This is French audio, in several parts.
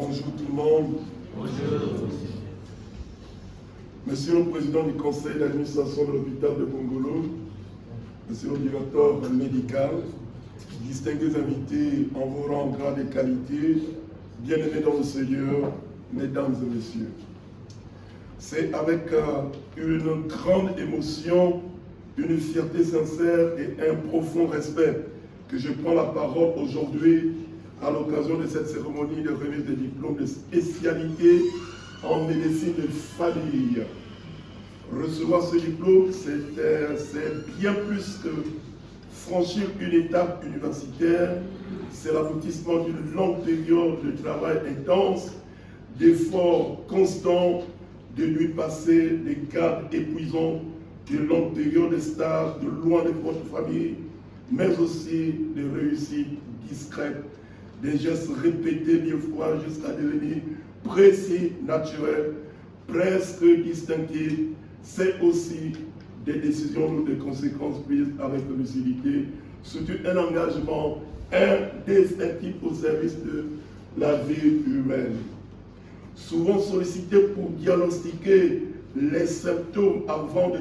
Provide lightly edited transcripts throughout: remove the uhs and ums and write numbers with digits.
Bonjour tout le monde. Bonjour. Monsieur le Président du Conseil d'administration de l'hôpital de Bongolo, Monsieur le Directeur médical, distingués invités en vos rangs, grades et qualités, bien-aimés dans le Seigneur, mesdames et messieurs. C'est avec une grande émotion, une fierté sincère et un profond respect que je prends la parole aujourd'hui à l'occasion de cette cérémonie de remise des diplômes de spécialité en médecine de famille. Recevoir ce diplôme, c'est bien plus que franchir une étape universitaire, c'est l'aboutissement d'une longue période de travail intense, d'efforts constants, de nuits passées, des gardes épuisants, de longues périodes de stage, de loin de votre famille, mais aussi de réussites discrètes, des gestes répétés mille fois jusqu'à devenir précis, naturels, presque distinctifs. C'est aussi des décisions ou des conséquences prises avec lucidité, surtout un engagement indéfectible au service de la vie humaine. Souvent sollicité pour diagnostiquer les symptômes avant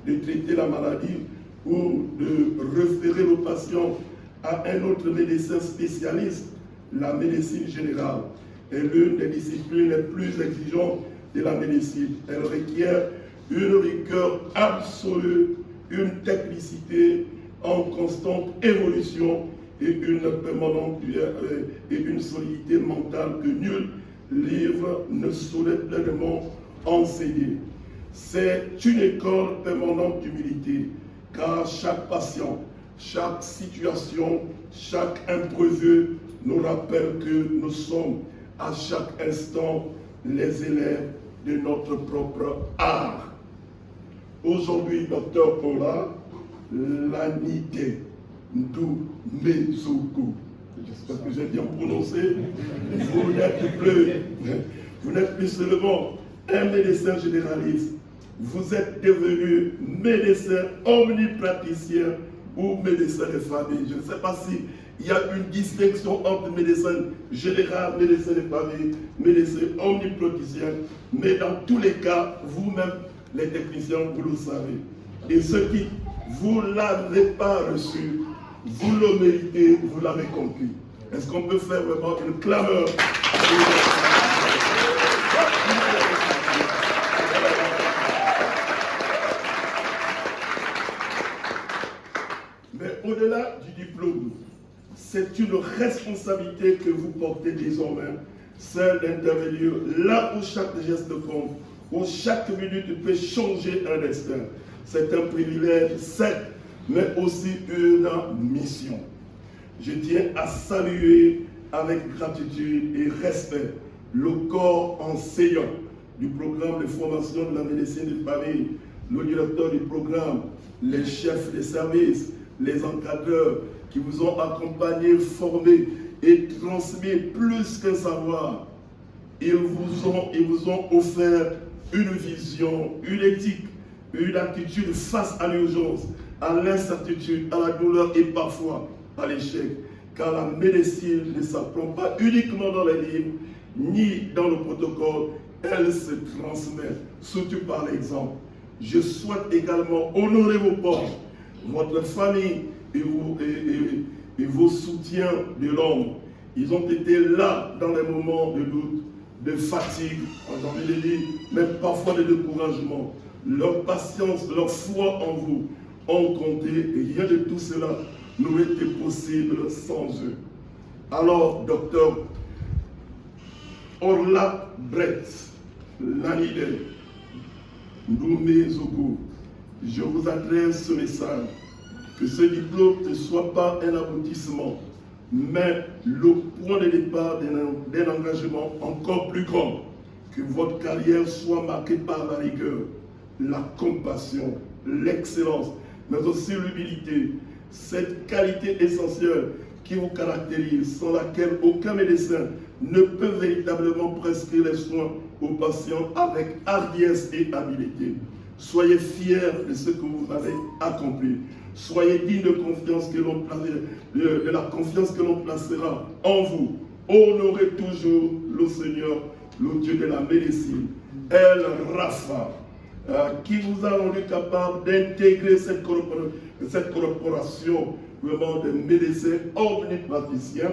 de traiter la maladie ou de référer le patient à un autre médecin spécialiste, la médecine générale est l'une des disciplines les plus exigeantes de la médecine. Elle requiert une rigueur absolue, une technicité en constante évolution et une permanente et une solidité mentale que nul livre ne saurait pleinement enseigner. C'est une école permanente d'humilité, car chaque patient, chaque situation, chaque imprévu nous rappelle que nous sommes à chaque instant les élèves de notre propre art. Aujourd'hui, Dr Paula Lanide Ndumezuku, j'espère que j'ai bien prononcé, vous n'êtes plus seulement un médecin généraliste, vous êtes devenu médecin omnipraticien ou médecin de famille. Je ne sais pas s'il y a une distinction entre médecin général, médecin de famille, médecin omnipraticien, mais dans tous les cas, vous-même, les techniciens, vous le savez. Et ceux qui, vous ne l'avez pas reçu, vous le méritez, vous l'avez compris. Est-ce qu'on peut faire vraiment une clameur? Mais au-delà du diplôme, c'est une responsabilité que vous portez désormais, celle d'intervenir là où chaque geste compte, où chaque minute peut changer un destin. C'est un privilège, certes, mais aussi une mission. Je tiens à saluer avec gratitude et respect le corps enseignant du programme de formation de la médecine de famille, le directeur du programme, les chefs de service, les encadreurs qui vous ont accompagné, formé et transmis plus qu'un savoir. Ils vous ont offert une vision, une éthique, une attitude face à l'urgence, à l'incertitude, à la douleur et parfois à l'échec. Car la médecine ne s'apprend pas uniquement dans les livres, ni dans le protocole, elle se transmet, surtout par l'exemple. Je souhaite également honorer vos proches, votre famille et vos soutiens de l'ombre. Ils ont été là dans les moments de doute, de fatigue, j'ai envie de dire, mais parfois de découragement. Leur patience, leur foi en vous ont compté et rien de tout cela n'aurait été possible sans eux. Alors, docteur Orla Brett Lanide Ndumezuku, je vous adresse ce message. Que ce diplôme ne soit pas un aboutissement, mais le point de départ d'un engagement encore plus grand. Que votre carrière soit marquée par la rigueur, la compassion, l'excellence, mais aussi l'humilité. Cette qualité essentielle qui vous caractérise, sans laquelle aucun médecin ne peut véritablement prescrire les soins aux patients avec hardiesse et habileté. Soyez fiers de ce que vous avez accompli. Soyez dignes de la confiance que l'on placera en vous Honorez toujours le Seigneur, le Dieu de la médecine, El Rapha, qui vous a rendu capable d'intégrer cette corporation vraiment de médecins omnipraticiens,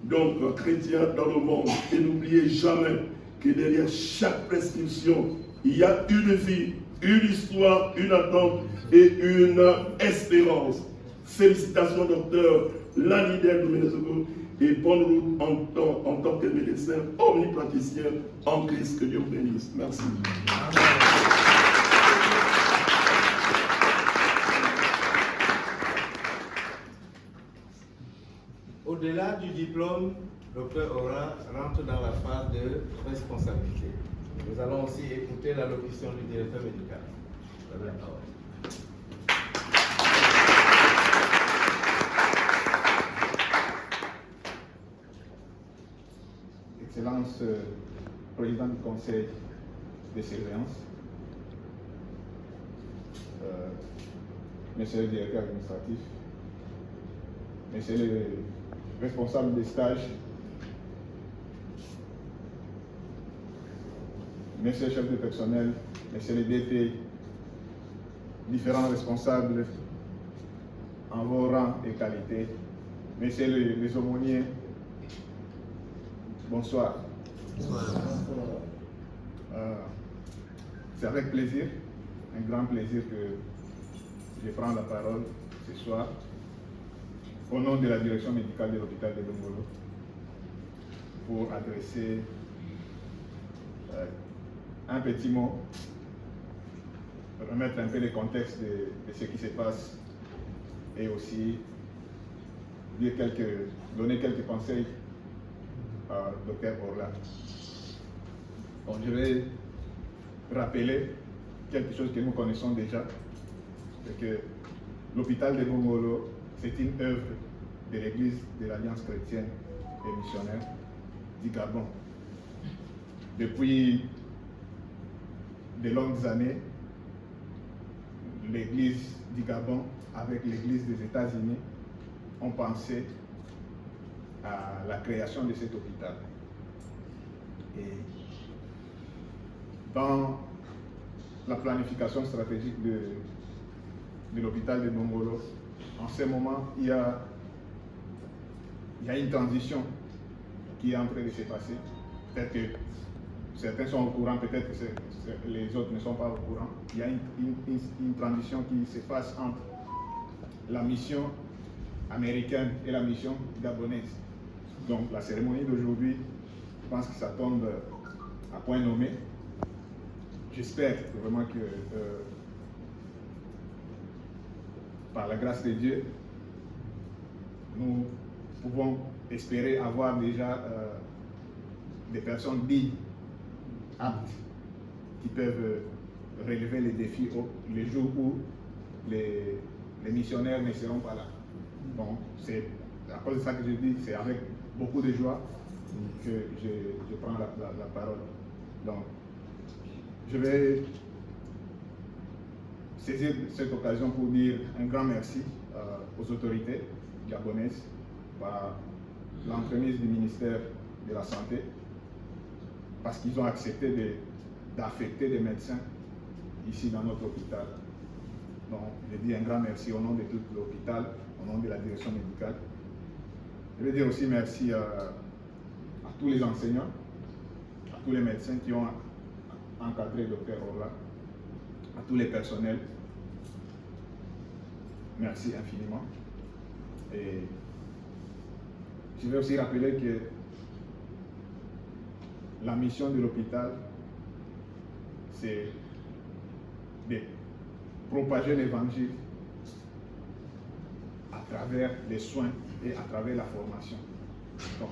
donc chrétiens dans le monde. Et n'oubliez jamais que derrière chaque prescription, il y a une vie, une histoire, une attente et une espérance. Félicitations, docteur Lanidel Domenezogo, et bonne route en tant que médecin omnipraticien en Christ. Que Dieu vous bénisse. Merci. Au-delà du diplôme, Dr Aura rentre dans la phase de responsabilité. Nous allons aussi écouter l'allocution du directeur médical. Vous avez la parole. Excellence, président du conseil de surveillance, monsieur le directeur administratif, monsieur le responsable des stages, monsieur le chef de personnel, monsieur le DP, différents responsables en vos rangs et qualités, messieurs les aumôniers, bonsoir. Bonsoir. C'est avec plaisir, un grand plaisir que je prends la parole ce soir au nom de la direction médicale de l'hôpital de Dongolo pour adresser un petit mot, remettre un peu le contexte de ce qui se passe et aussi donner quelques conseils à Dr Orla. Bon, je vais rappeler quelque chose que nous connaissons déjà, c'est que l'hôpital de Dongolo, c'est une œuvre de l'Église de l'Alliance chrétienne et missionnaire du Gabon. Depuis de longues années, l'Église du Gabon, avec l'Église des États-Unis, ont pensé à la création de cet hôpital. Et dans la planification stratégique de l'hôpital de Dongolo, en ce moment, il y a une transition qui est en train de se passer. Peut-être que certains sont au courant, peut-être que les autres ne sont pas au courant. Il y a une transition qui se passe entre la mission américaine et la mission gabonaise. Donc la cérémonie d'aujourd'hui, je pense que ça tombe à point nommé. J'espère vraiment que par la grâce de Dieu, nous pouvons espérer avoir déjà des personnes dignes, aptes, qui peuvent relever les défis les jours où les missionnaires ne seront pas là. Donc, c'est à cause de ça que je dis, c'est avec beaucoup de joie que je prends la parole. Donc, je vais saisir cette occasion pour dire un grand merci aux autorités gabonaises par l'entremise du ministère de la Santé, parce qu'ils ont accepté d'affecter des médecins ici dans notre hôpital. Donc, je dis un grand merci au nom de tout l'hôpital, au nom de la direction médicale. Je veux dire aussi merci à tous les enseignants, à tous les médecins qui ont encadré le Dr Orla, à tous les personnels. Merci infiniment. Et je vais aussi rappeler que la mission de l'hôpital, c'est de propager l'évangile à travers les soins et à travers la formation. Donc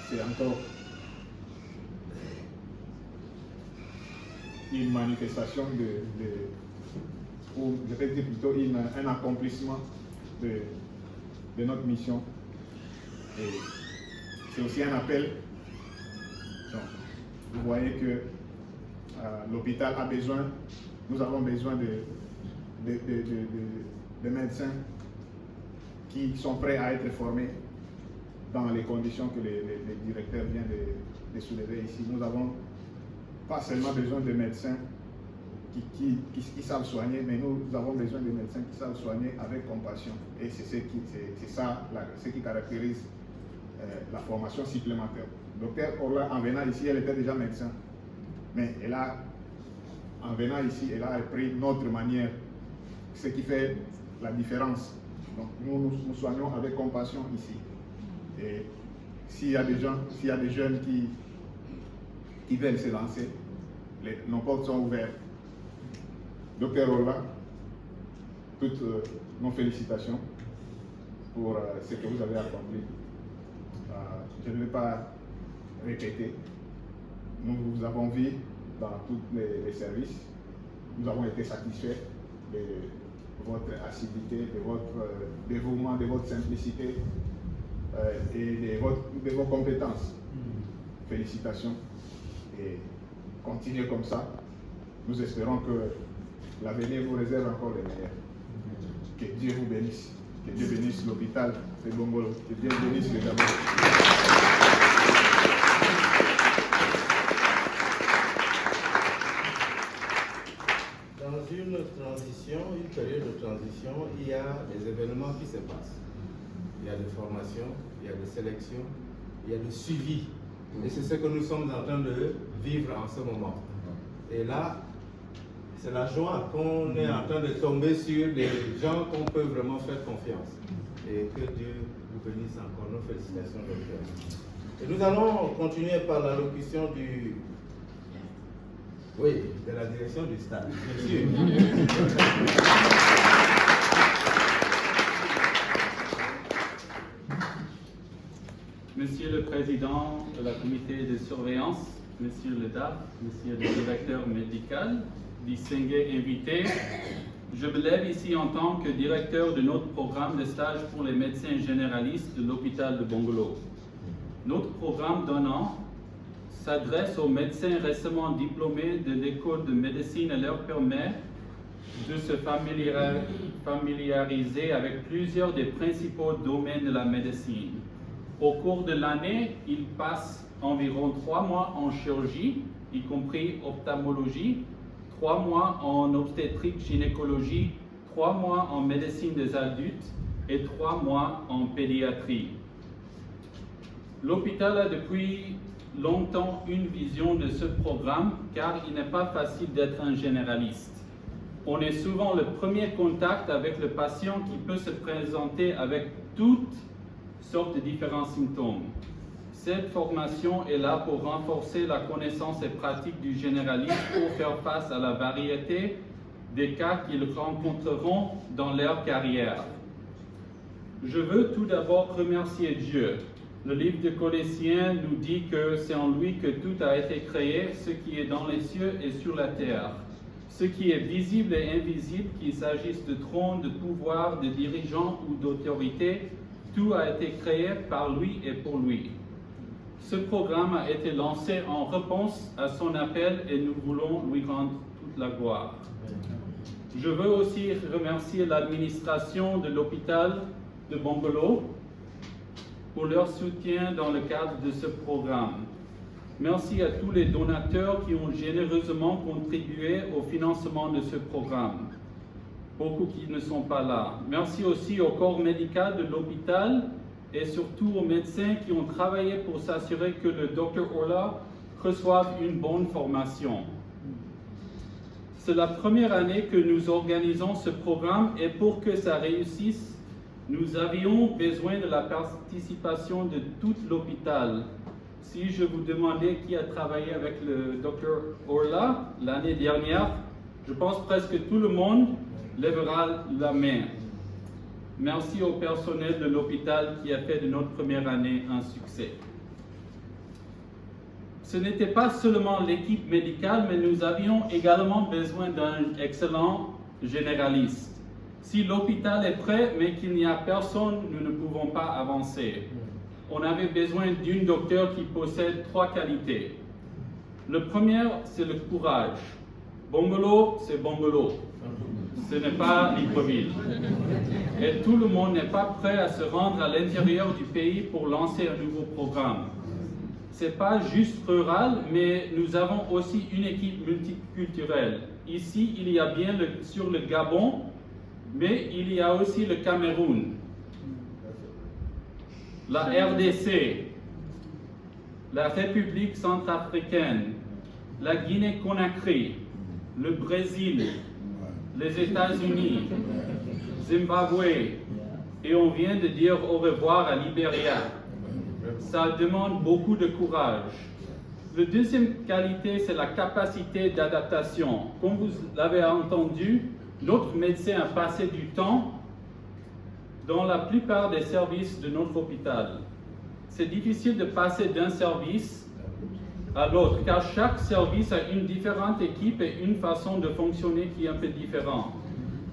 c'est encore une manifestation ou je vais dire plutôt un accomplissement de notre mission. Et c'est aussi un appel. Donc, vous voyez que l'hôpital a besoin, nous avons besoin de médecins qui sont prêts à être formés dans les conditions que les directeurs viennent de soulever ici. Nous n'avons pas seulement besoin de médecins qui savent soigner, mais nous avons besoin de médecins qui savent soigner avec compassion. Et c'est ce qui caractérise la formation supplémentaire. Docteur Orla, en venant ici, elle était déjà médecin, mais en venant ici, elle a appris notre manière, ce qui fait la différence. Donc nous soignons avec compassion ici. Et s'il y a des jeunes qui veulent se lancer, nos portes sont ouvertes. Docteur Orla, toutes nos félicitations pour ce que vous avez accompli. Je ne vais pas répéter. Nous vous avons vu dans tous les services. Nous avons été satisfaits de votre assiduité, de votre dévouement, de votre simplicité et de vos compétences. Félicitations et continuez comme ça. Nous espérons que l'avenir vous réserve encore les meilleurs. Que Dieu vous bénisse. Que Dieu bénisse l'hôpital de Bongolo. Que Dieu bénisse les Gabons. Dans une période de transition, il y a des événements qui se passent. Il y a des formations, il y a des sélections, il y a des suivis. Et c'est ce que nous sommes en train de vivre en ce moment. Et là, c'est la joie qu'on est en train de tomber sur des gens qu'on peut vraiment faire confiance. Et que Dieu vous bénisse encore. Nos félicitations, docteur. Et nous allons continuer par l'allocution de la direction du stade. Bien sûr. Monsieur le Président de la Comité de surveillance, Monsieur le DAF, Monsieur le Directeur médical, distingués invités, je me lève ici en tant que directeur de notre programme de stage pour les médecins généralistes de l'hôpital de Bongolo. Notre programme d'un an s'adresse aux médecins récemment diplômés de l'école de médecine et leur permet de se familiariser avec plusieurs des principaux domaines de la médecine. Au cours de l'année, ils passent environ 3 mois en chirurgie, y compris ophtalmologie, 3 mois en obstétrique gynécologie, 3 mois en médecine des adultes et 3 mois en pédiatrie. L'hôpital a depuis longtemps une vision de ce programme car il n'est pas facile d'être un généraliste. On est souvent le premier contact avec le patient qui peut se présenter avec toutes sortes de différents symptômes. Cette formation est là pour renforcer la connaissance et pratique du généraliste pour faire face à la variété des cas qu'ils rencontreront dans leur carrière. Je veux tout d'abord remercier Dieu. Le livre de Colossiens nous dit que c'est en lui que tout a été créé, ce qui est dans les cieux et sur la terre. Ce qui est visible et invisible, qu'il s'agisse de trônes, de pouvoirs, de dirigeants ou d'autorités, tout a été créé par lui et pour lui. Ce programme a été lancé en réponse à son appel et nous voulons lui rendre toute la gloire. Je veux aussi remercier l'administration de l'hôpital de Bongolo pour leur soutien dans le cadre de ce programme. Merci à tous les donateurs qui ont généreusement contribué au financement de ce programme. Beaucoup qui ne sont pas là. Merci aussi au corps médical de l'hôpital et surtout aux médecins qui ont travaillé pour s'assurer que le Dr Orla reçoive une bonne formation. C'est la première année que nous organisons ce programme et pour que ça réussisse, nous avions besoin de la participation de tout l'hôpital. Si je vous demandais qui a travaillé avec le Dr Orla l'année dernière, je pense presque tout le monde lèvera la main. Merci au personnel de l'hôpital qui a fait de notre première année un succès. Ce n'était pas seulement l'équipe médicale, mais nous avions également besoin d'un excellent généraliste. Si l'hôpital est prêt, mais qu'il n'y a personne, nous ne pouvons pas avancer. On avait besoin d'un docteur qui possède 3 qualités. Le premier, c'est le courage. Bongolo, c'est Bongolo. ce n'est pas Libreville. Et tout le monde n'est pas prêt à se rendre à l'intérieur du pays pour lancer un nouveau programme. Ce n'est pas juste rural, mais nous avons aussi une équipe multiculturelle. Ici, il y a bien sur le Gabon, mais il y a aussi le Cameroun, la RDC, la République centrafricaine, la Guinée-Conakry, le Brésil, les États-Unis, Zimbabwe, et on vient de dire au revoir à Libéria. Ça demande beaucoup de courage. La deuxième qualité, c'est la capacité d'adaptation. Comme vous l'avez entendu, notre médecin a passé du temps dans la plupart des services de notre hôpital. C'est difficile de passer d'un service à l'autre, car chaque service a une différente équipe et une façon de fonctionner qui est un peu différente.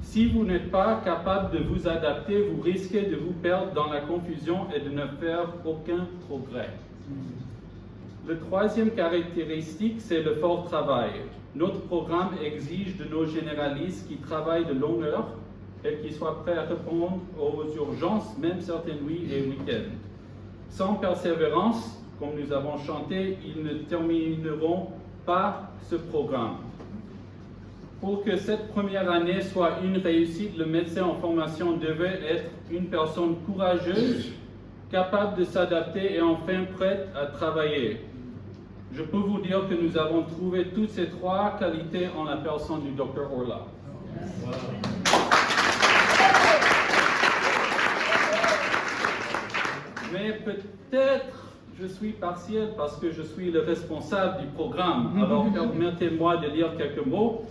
Si vous n'êtes pas capable de vous adapter, vous risquez de vous perdre dans la confusion et de ne faire aucun progrès. La troisième caractéristique, c'est le fort travail. Notre programme exige de nos généralistes qui travaillent de longue heure et qui soient prêts à répondre aux urgences, même certaines nuits et week-ends. Sans persévérance, comme nous avons chanté, ils ne termineront pas ce programme. Pour que cette première année soit une réussite, le médecin en formation devait être une personne courageuse, capable de s'adapter et enfin prête à travailler. Je peux vous dire que nous avons trouvé toutes ces trois qualités en la personne du Dr Orla. Mais peut-être je suis partiel parce que je suis le responsable du programme. Alors permettez-moi de lire quelques mots.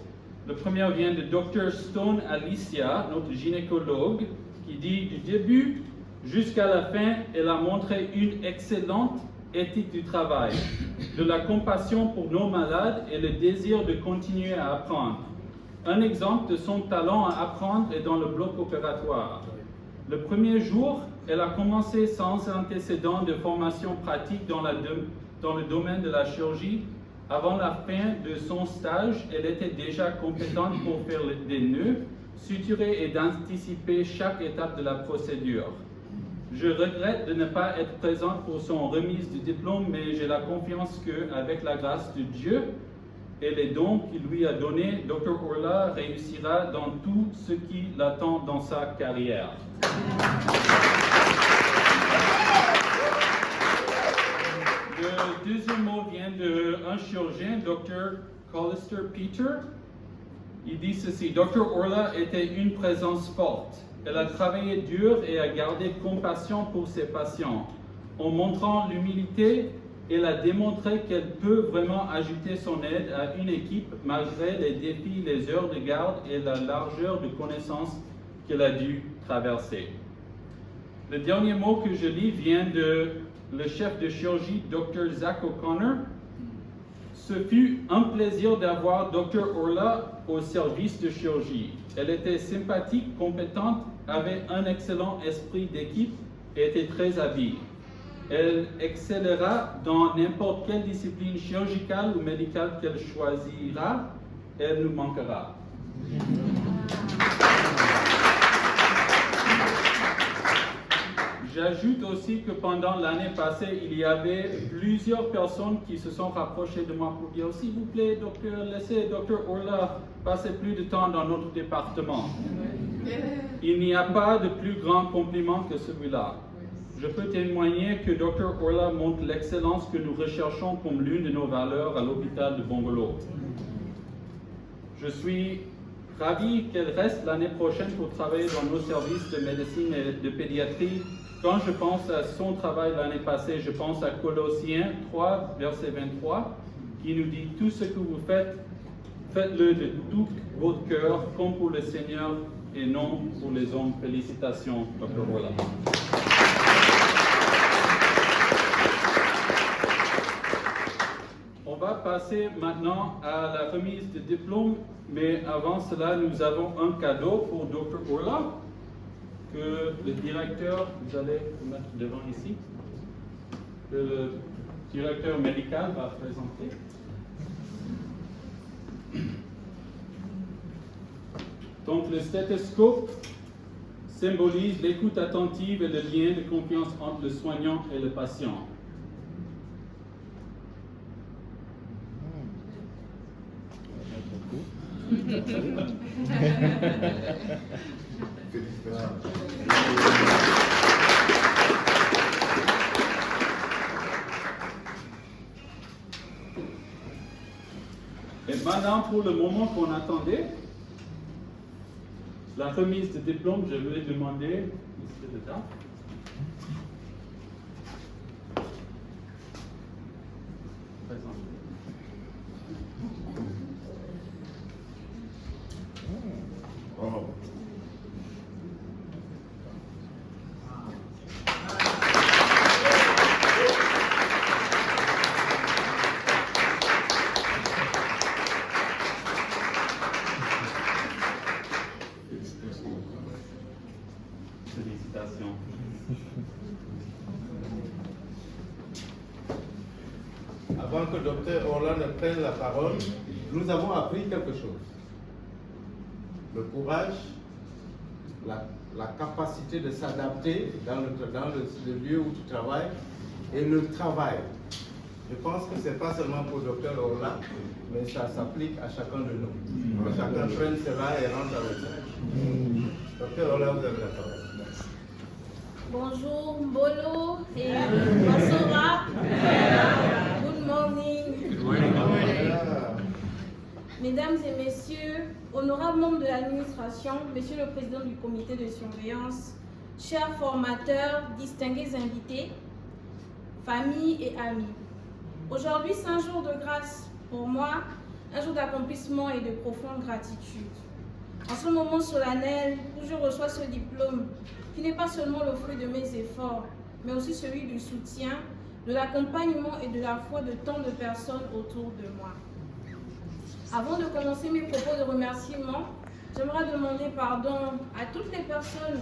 Le premier vient de Dr Stone Alicia, notre gynécologue, qui dit du début jusqu'à la fin, elle a montré une excellente éthique du travail, de la compassion pour nos malades et le désir de continuer à apprendre. Un exemple de son talent à apprendre est dans le bloc opératoire. Le premier jour, elle a commencé sans antécédent de formation pratique dans le domaine de la chirurgie. Avant la fin de son stage, elle était déjà compétente pour faire des nœuds, suturer et d'anticiper chaque étape de la procédure. Je regrette de ne pas être présente pour son remise de diplôme, mais j'ai la confiance qu'avec la grâce de Dieu et les dons qu'il lui a donnés, Dr Orla réussira dans tout ce qui l'attend dans sa carrière. Le deuxième mot vient d'un chirurgien, Dr Collister Peter. Il dit ceci: Dr Orla était une présence forte. Elle a travaillé dur et a gardé compassion pour ses patients. En montrant l'humilité, elle a démontré qu'elle peut vraiment ajouter son aide à une équipe malgré les défis, les heures de garde et la largeur de connaissances qu'elle a dû traverser. Le dernier mot que je lis vient de le chef de chirurgie, Dr Zach O'Connor. Ce fut un plaisir d'avoir Dr Orla au service de chirurgie. Elle était sympathique, compétente, avait un excellent esprit d'équipe et était très habile. Elle excellera dans n'importe quelle discipline chirurgicale ou médicale qu'elle choisira. Elle nous manquera. J'ajoute aussi que pendant l'année passée, il y avait plusieurs personnes qui se sont rapprochées de moi pour dire: s'il vous plaît, docteur, laissez Dr Orla passer plus de temps dans notre département. Il n'y a pas de plus grand compliment que celui-là. Je peux témoigner que Dr Orla montre l'excellence que nous recherchons comme l'une de nos valeurs à l'hôpital de Bongolo. Je suis ravi qu'elle reste l'année prochaine pour travailler dans nos services de médecine et de pédiatrie. Quand je pense à son travail l'année passée, je pense à Colossiens 3, verset 23, qui nous dit: tout ce que vous faites, faites-le de tout votre cœur, comme pour le Seigneur et non pour les hommes. Félicitations, Dr. Orla. On va passer maintenant à la remise de diplôme, mais avant cela, nous avons un cadeau pour Dr. Orla que le directeur, vous allez le mettre devant ici, que le directeur médical va présenter. Donc le stéthoscope symbolise l'écoute attentive et le lien de confiance entre le soignant et le patient. Et maintenant, pour le moment qu'on attendait, la remise de diplôme, je vais demander, monsieur le temps. Oh. Félicitations. Avant que le docteur Orlan ne prenne la parole, nous avons appris quelque chose. Le courage, la capacité de s'adapter dans le lieu où tu travailles et le travail. Je pense que ce n'est pas seulement pour le docteur Orlan, mais ça s'applique à chacun de nous. Que chacun prenne cela et rentre avec ça. Docteur Orlan, vous avez la parole. Bonjour Mbolo et bonsoir. Good morning. Mesdames et messieurs, honorables membres de l'administration, monsieur le président du comité de surveillance, chers formateurs, distingués invités, familles et amis. Aujourd'hui, c'est un jour de grâce pour moi, un jour d'accomplissement et de profonde gratitude. En ce moment solennel où je reçois ce diplôme, qui n'est pas seulement le fruit de mes efforts, mais aussi celui du soutien, de l'accompagnement et de la foi de tant de personnes autour de moi. Avant de commencer mes propos de remerciement, j'aimerais demander pardon à toutes les personnes,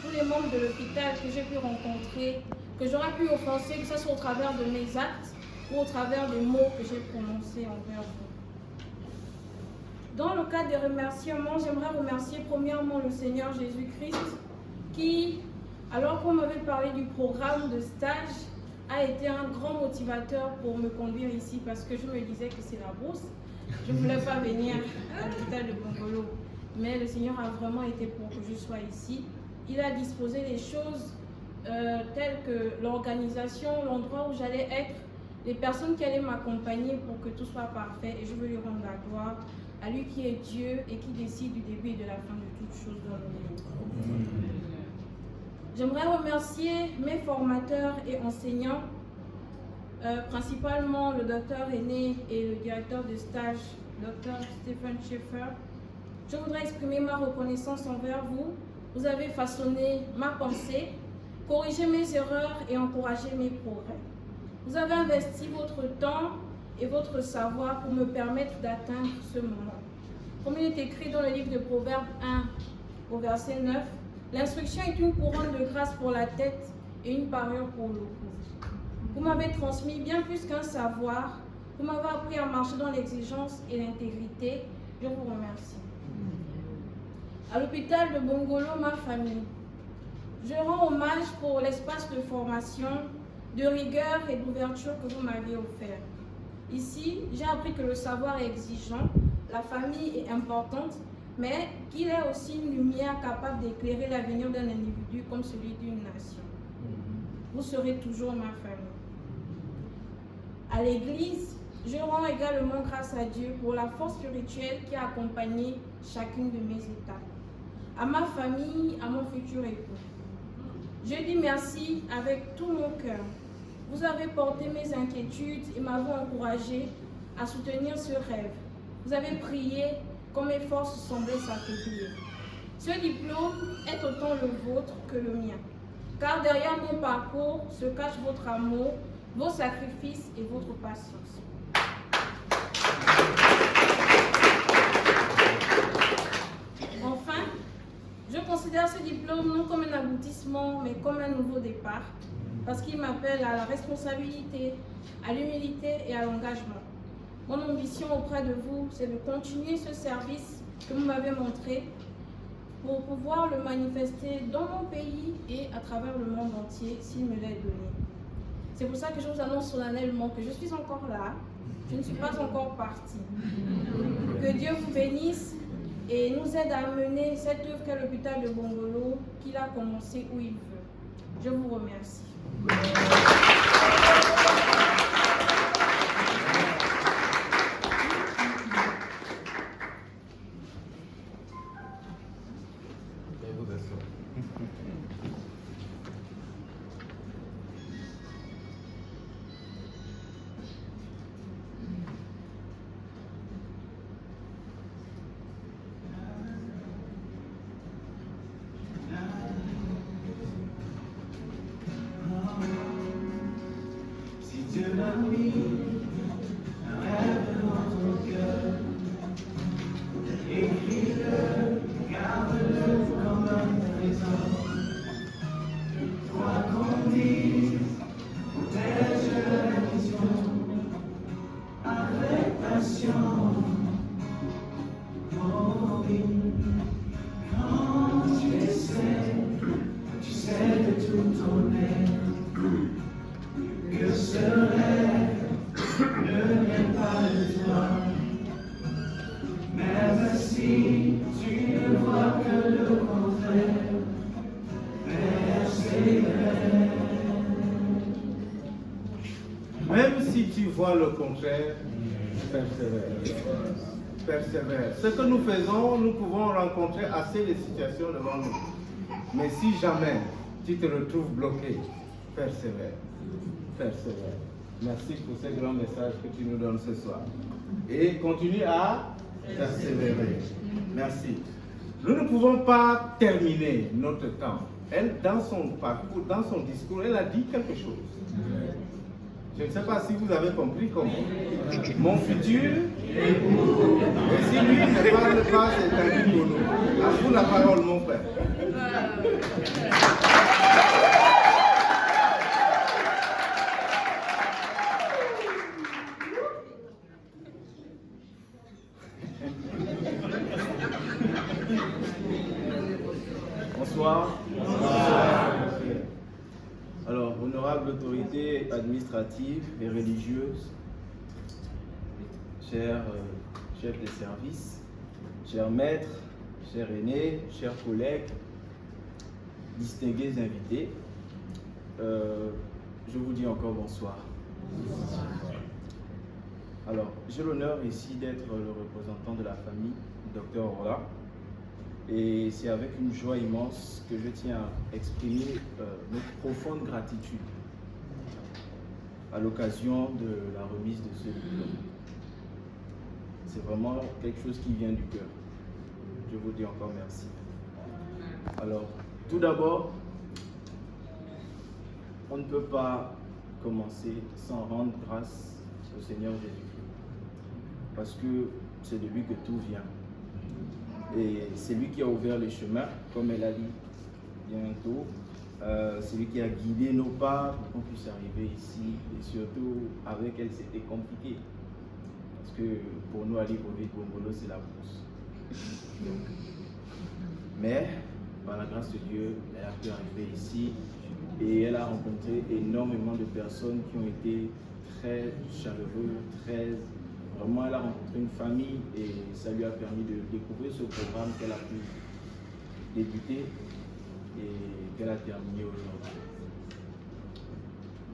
tous les membres de l'hôpital que j'ai pu rencontrer, que j'aurais pu offenser, que ce soit au travers de mes actes ou au travers des mots que j'ai prononcés envers vous. Dans le cadre des remerciements, j'aimerais remercier premièrement le Seigneur Jésus-Christ qui, alors qu'on m'avait parlé du programme de stage, a été un grand motivateur pour me conduire ici parce que je me disais que c'est la bourse. Je ne voulais pas venir à l'hôpital de Bongolo, mais le Seigneur a vraiment été pour que je sois ici. Il a disposé les choses telles que l'organisation, l'endroit où j'allais être, les personnes qui allaient m'accompagner pour que tout soit parfait. Et je veux lui rendre la gloire à lui qui est Dieu et qui décide du début et de la fin de toutes choses dans le monde. J'aimerais remercier mes formateurs et enseignants, principalement le docteur René et le directeur de stage, docteur Stephen Schaeffer. Je voudrais exprimer ma reconnaissance envers vous. Vous avez façonné ma pensée, corrigé mes erreurs et encouragé mes progrès. Vous avez investi votre temps et votre savoir pour me permettre d'atteindre ce moment. Comme il est écrit dans le livre de Proverbes 1, au verset 9, l'instruction est une couronne de grâce pour la tête et une parure pour le cou. Vous m'avez transmis bien plus qu'un savoir. Vous m'avez appris à marcher dans l'exigence et l'intégrité. Je vous remercie. À l'hôpital de Bongolo, ma famille, je rends hommage pour l'espace de formation, de rigueur et d'ouverture que vous m'avez offert. Ici, j'ai appris que le savoir est exigeant, la famille est importante, mais qu'il est aussi une lumière capable d'éclairer l'avenir d'un individu comme celui d'une nation. Vous serez toujours ma famille. À l'église, je rends également grâce à Dieu pour la force spirituelle qui a accompagné chacune de mes étapes. À ma famille, à mon futur époux. Je dis merci avec tout mon cœur. Vous avez porté mes inquiétudes et m'avez encouragé à soutenir ce rêve. Vous avez prié quand mes forces semblaient s'affaiblir. Ce diplôme est autant le vôtre que le mien. Car derrière mon parcours se cache votre amour, vos sacrifices et votre patience. Enfin, je considère ce diplôme non comme un aboutissement, mais comme un nouveau départ, parce qu'il m'appelle à la responsabilité, à l'humilité et à l'engagement. Mon ambition auprès de vous, c'est de continuer ce service que vous m'avez montré pour pouvoir le manifester dans mon pays et à travers le monde entier s'il me l'est donné. C'est pour ça que je vous annonce solennellement que je suis encore là, je ne suis pas encore partie. Que Dieu vous bénisse et nous aide à mener cette œuvre qu'est l'hôpital de Bongolo, qu'il a commencé où il veut. Je vous remercie. Même si tu vois le contraire, persévère. Persévère. Ce que nous faisons, nous pouvons rencontrer assez de situations devant nous. Mais si jamais tu te retrouves bloqué, persévère. Persévère. Merci pour ce grand message que tu nous donnes ce soir. Et continue à persévérer. Merci. Nous ne pouvons pas terminer notre temps. Elle, dans son parcours, dans son discours, elle a dit quelque chose. Je ne sais pas si vous avez compris comment. Mon futur époux. Et si lui ne parle pas, c'est un rigolo. À vous la parole, mon frère. Bonsoir. Alors, honorable autorité administrative et religieuse, chers chefs de service, chers maîtres, chers aînés, chers collègues, distingués invités, je vous dis encore bonsoir. Alors, j'ai l'honneur ici d'être le représentant de la famille Dr Orla. Et c'est avec une joie immense que je tiens à exprimer notre profonde gratitude à l'occasion de la remise de ce diplôme. C'est vraiment quelque chose qui vient du cœur. Je vous dis encore merci. Alors, tout d'abord, on ne peut pas commencer sans rendre grâce au Seigneur Jésus-Christ, parce que c'est de lui que tout vient. Et c'est lui qui a ouvert les chemins, comme elle a dit bientôt. C'est lui qui a guidé nos pas pour qu'on puisse arriver ici. Et surtout, avec elle, c'était compliqué. Parce que pour nous, à Libreville, Bongolo, c'est la bourse. Mais, par la grâce de Dieu, elle a pu arriver ici. Et elle a rencontré énormément de personnes qui ont été très chaleureuses, Vraiment, elle a rencontré une famille et ça lui a permis de découvrir ce programme qu'elle a pu débuter et qu'elle a terminé aujourd'hui.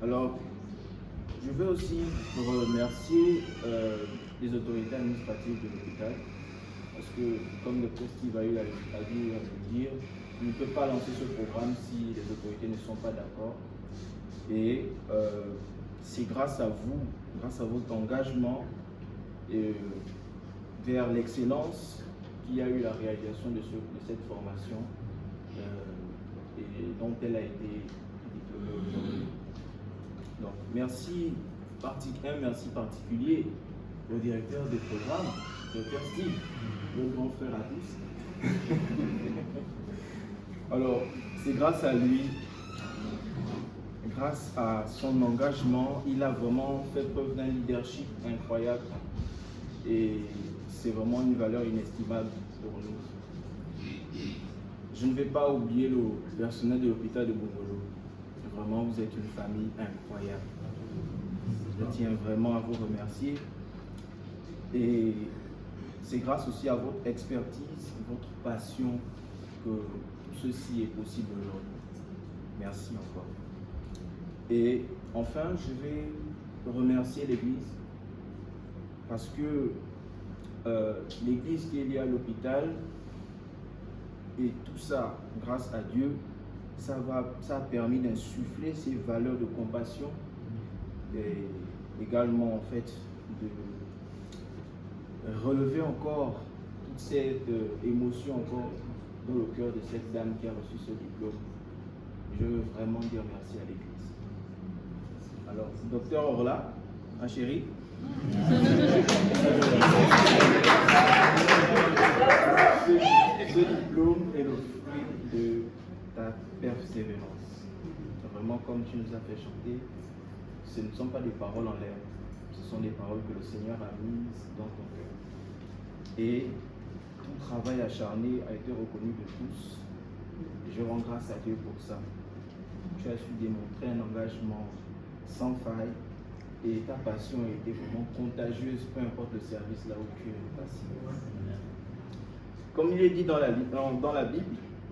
Alors, je veux aussi remercier les autorités administratives de l'hôpital parce que, comme le Dr Steve a eu à le dire, on ne peut pas lancer ce programme si les autorités ne sont pas d'accord. Et c'est grâce à vous, grâce à votre engagement vers l'excellence qu'il y a eu la réalisation de cette formation et dont elle a été diplômée aujourd'hui. Donc, merci particulier au directeur des programmes, Dr Steve, le grand frère à tous. Alors, c'est grâce à lui, grâce à son engagement, il a vraiment fait preuve d'un leadership incroyable et c'est vraiment une valeur inestimable pour nous. Je ne vais pas oublier le personnel de l'hôpital de Bongolo. Vraiment, vous êtes une famille incroyable. Je tiens vraiment à vous remercier. Et c'est grâce aussi à votre expertise, votre passion que ceci est possible aujourd'hui. Merci encore. Et enfin, je vais remercier l'Église parce que l'Église qui est liée à l'hôpital et tout ça, grâce à Dieu, ça a permis d'insuffler ces valeurs de compassion et également en fait de relever encore toute cette émotion encore dans le cœur de cette dame qui a reçu ce diplôme. Je veux vraiment dire merci à l'Église. Alors, docteur Orla, ma chérie. Ce diplôme est le fruit de ta persévérance. Vraiment, comme tu nous as fait chanter, ce ne sont pas des paroles en l'air, ce sont des paroles que le Seigneur a mises dans ton cœur. Et ton travail acharné a été reconnu de tous. Je rends grâce à Dieu pour ça. Tu as su démontrer un engagement sans faille et ta passion a été vraiment contagieuse, peu importe le service là où tu es passé. Comme il est dit dans la Bible,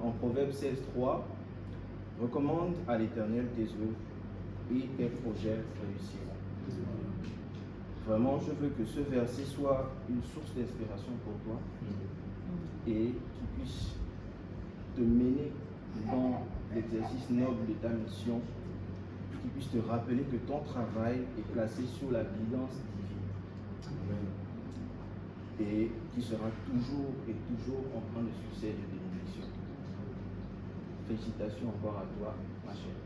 en Proverbe 16:3, recommande à l'Éternel tes œuvres et tes projets réussiront. Vraiment, je veux que ce verset soit une source d'inspiration pour toi et qu'il puisse te mener dans l'exercice noble de ta mission, qu'il puisse te rappeler que ton travail est placé sous la guidance divine et qui sera toujours et toujours empreint de succès et de bénédiction. Félicitations encore à toi, ma chère.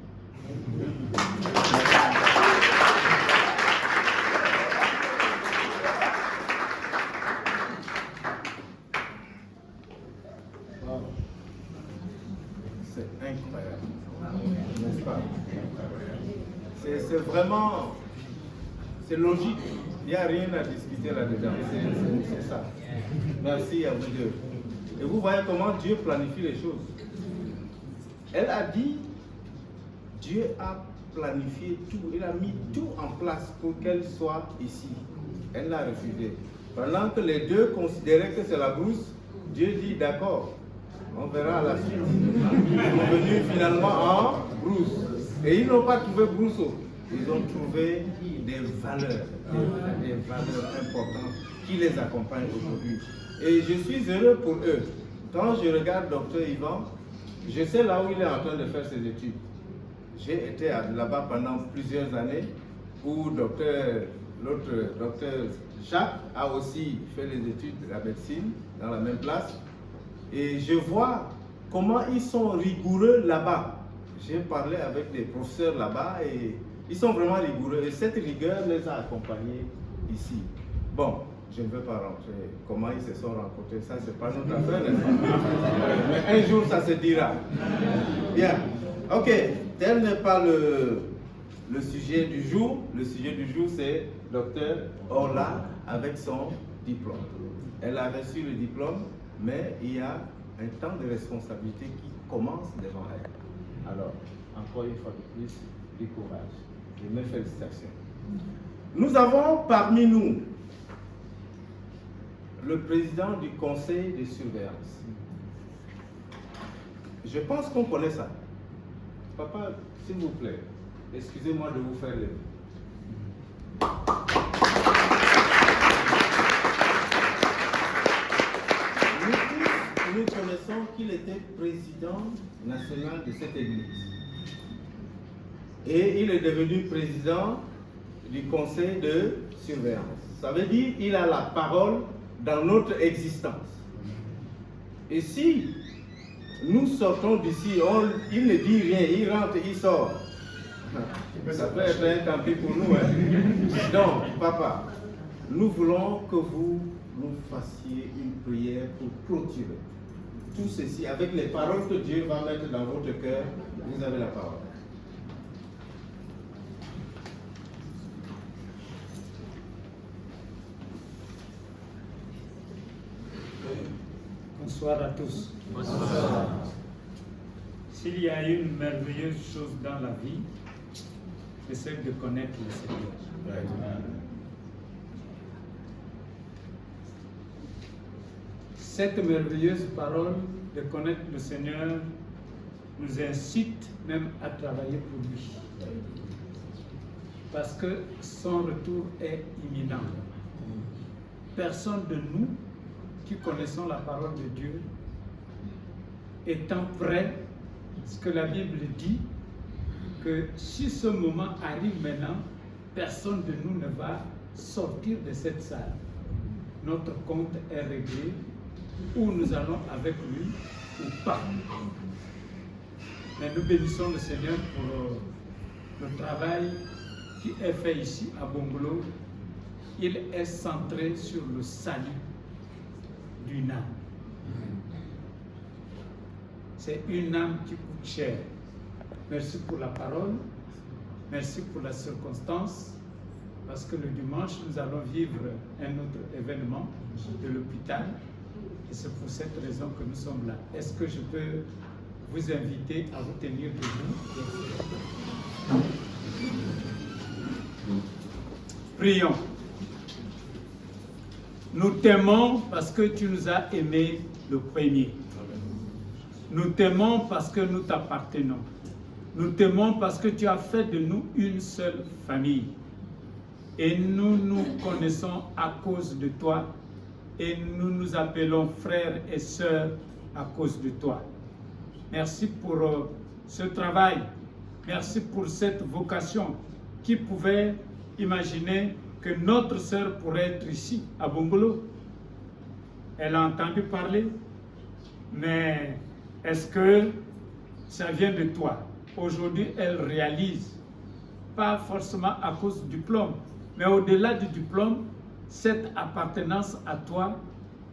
C'est incroyable, n'est-ce pas? C'est vraiment, c'est logique, il n'y a rien à discuter là-dedans, c'est ça. Merci à vous deux. Et vous voyez comment Dieu planifie les choses. Elle a dit, Dieu a planifié tout, il a mis tout en place pour qu'elle soit ici. Elle l'a refusé. Pendant que les deux considéraient que c'est la brousse, Dieu dit d'accord, on verra à la suite. Ils sont venus finalement en brousse. Et ils n'ont pas trouvé brousseau, ils ont trouvé des valeurs importantes qui les accompagnent aujourd'hui. Et je suis heureux pour eux. Quand je regarde Dr Yvan, je sais là où il est en train de faire ses études. J'ai été là-bas pendant plusieurs années où l'autre docteur Jacques a aussi fait les études de la médecine dans la même place. Et je vois comment ils sont rigoureux là-bas. J'ai parlé avec des professeurs là-bas et ils sont vraiment rigoureux. Et cette rigueur les a accompagnés ici. Bon, je ne veux pas rentrer. Comment ils se sont rencontrés, ça c'est pas notre affaire. Mais un jour ça se dira. Bien. Ok, tel n'est pas le sujet du jour. Le sujet du jour c'est Dr Orla avec son diplôme. Elle a reçu le diplôme, mais il y a un temps de responsabilité qui commence devant elle. Alors, encore une fois de plus, du courage et mes félicitations. Nous avons parmi nous le président du conseil de surveillance. Je pense qu'on connaît ça. Papa, s'il vous plaît, excusez-moi de vous faire lever. Nous connaissons qu'il était président national de cette église. Et il est devenu président du conseil de surveillance. Ça veut dire qu'il a la parole dans notre existence. Et si nous sortons d'ici, il ne dit rien, il rentre, il sort. Ça peut être un tant pis pour nous. Hein? Donc, papa, nous voulons que vous nous fassiez une prière pour clôturer tout ceci avec les paroles que Dieu va mettre dans votre cœur. Vous avez la parole. Bonsoir à tous. Bonsoir. S'il y a une merveilleuse chose dans la vie, c'est celle de connaître le Seigneur. Cette merveilleuse parole de connaître le Seigneur nous incite même à travailler pour lui. Parce que son retour est imminent. Personne de nous qui connaissons la parole de Dieu étant prêt, ce que la Bible dit, que si ce moment arrive maintenant, personne de nous ne va sortir de cette salle. Notre compte est réglé, ou nous allons avec lui, ou pas. Mais nous bénissons le Seigneur pour le travail qui est fait ici à Bongolo. Il est centré sur le salut d'une âme. C'est une âme qui coûte cher. Merci pour la parole, merci pour la circonstance, parce que le dimanche, nous allons vivre un autre événement de l'hôpital, et c'est pour cette raison que nous sommes là. Est-ce que je peux vous inviter à vous tenir debout? Prions. Nous t'aimons parce que tu nous as aimés le premier. Nous t'aimons parce que nous t'appartenons. Nous t'aimons parce que tu as fait de nous une seule famille. Et nous nous connaissons à cause de toi. Et nous nous appelons frères et sœurs à cause de toi. Merci pour ce travail. Merci pour cette vocation. Qui pouvait imaginer que notre sœur pourrait être ici, à Bongolo? Elle a entendu parler, mais est-ce que ça vient de toi? Aujourd'hui, elle réalise, pas forcément à cause du diplôme, mais au-delà du diplôme, cette appartenance à toi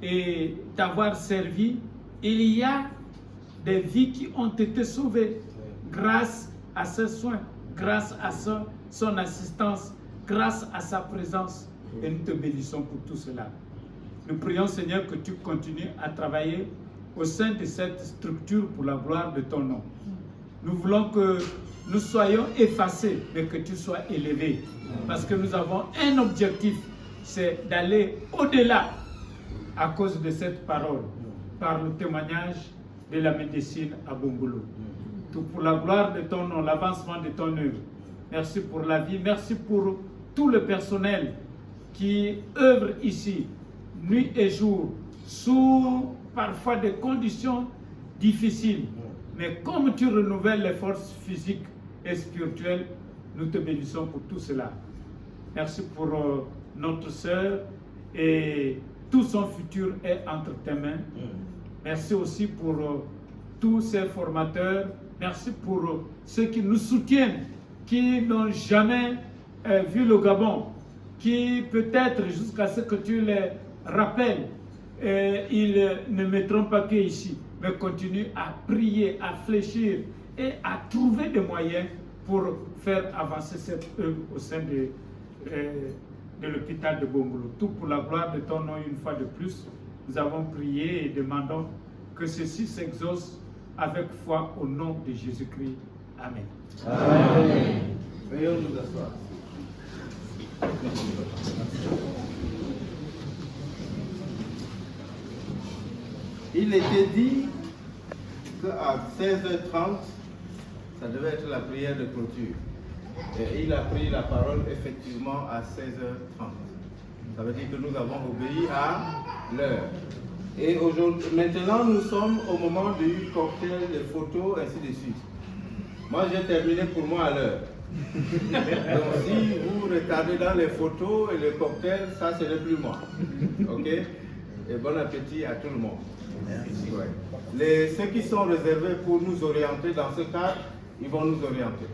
et t'avoir servi, il y a des vies qui ont été sauvées grâce à ses soins, grâce à son assistance, grâce à sa présence. Et nous te bénissons pour tout cela. Nous prions, Seigneur, que tu continues à travailler au sein de cette structure pour la gloire de ton nom. Nous voulons que nous soyons effacés, mais que tu sois élevé. Parce que nous avons un objectif, c'est d'aller au-delà à cause de cette parole, par le témoignage de la médecine à Bongolo. Tout pour la gloire de ton nom, l'avancement de ton œuvre. Merci pour la vie, merci pour tout le personnel qui œuvre ici, nuit et jour, sous parfois des conditions difficiles. Mais comme tu renouvelles les forces physiques et spirituelles, nous te bénissons pour tout cela. Merci pour notre sœur et tout son futur est entre tes mains. Merci aussi pour tous ces formateurs. Merci pour ceux qui nous soutiennent, qui n'ont jamais vu le Gabon, qui peut-être jusqu'à ce que tu les rappelles, ils ne mettront pas pied ici, mais continuent à prier, à fléchir et à trouver des moyens pour faire avancer cette œuvre au sein de l'hôpital de Bongolo. Tout pour la gloire de ton nom une fois de plus. Nous avons prié et demandons que ceci s'exauce avec foi au nom de Jésus-Christ. Amen. Amen. Veuillons nous asseoir. Il était dit qu'à 16h30, ça devait être la prière de clôture. Et il a pris la parole effectivement à 16h30. Ça veut dire que nous avons obéi à l'heure. Et aujourd'hui, maintenant, nous sommes au moment du cocktail, des photos, ainsi de suite. Moi, j'ai terminé pour moi à l'heure. Donc, si vous regardez dans les photos et le cocktail, ça, ce n'est plus moi. OK? Et bon appétit à tout le monde. Ouais. Ceux qui sont réservés pour nous orienter dans ce cadre, ils vont nous orienter.